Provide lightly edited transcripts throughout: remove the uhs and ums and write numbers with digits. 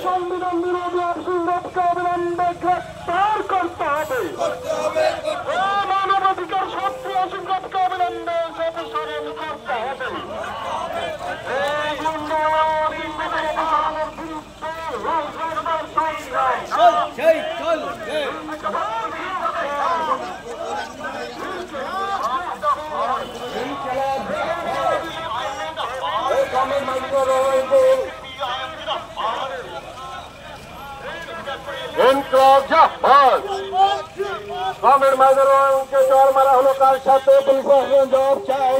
সংবিধান বিরোধী অপশনকে অবিলম্বে গ্রেফতার করতে হবে। মানবাধিকার শক্তি অসংখ্যকে অবিলম্বে অপসারণ করতে হবে। গ্রামের মাঝে চর মারা হলো কার সাথে জবাব চাই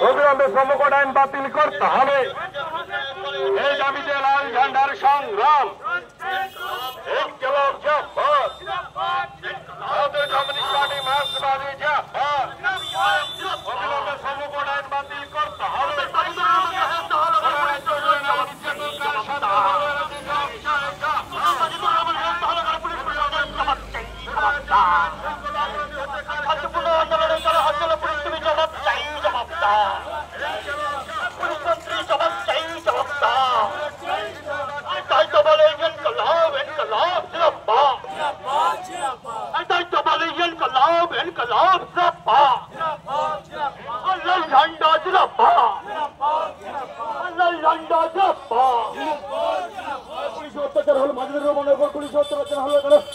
অবিলম্বে শ্রমকোড আইন বাতিল করতে হবে। এই দাবিতে লাল ঝান্ডার সংগ্রাম। কমিউনিস্ট পার্টি মার্ক্সবাদী অবিলম্বে শ্রমকোড আইন বাতিল করতে হবে।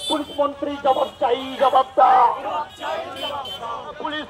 পুলিশ মন্ত্রী জবাব চাই, জবাব দা। পুলিশ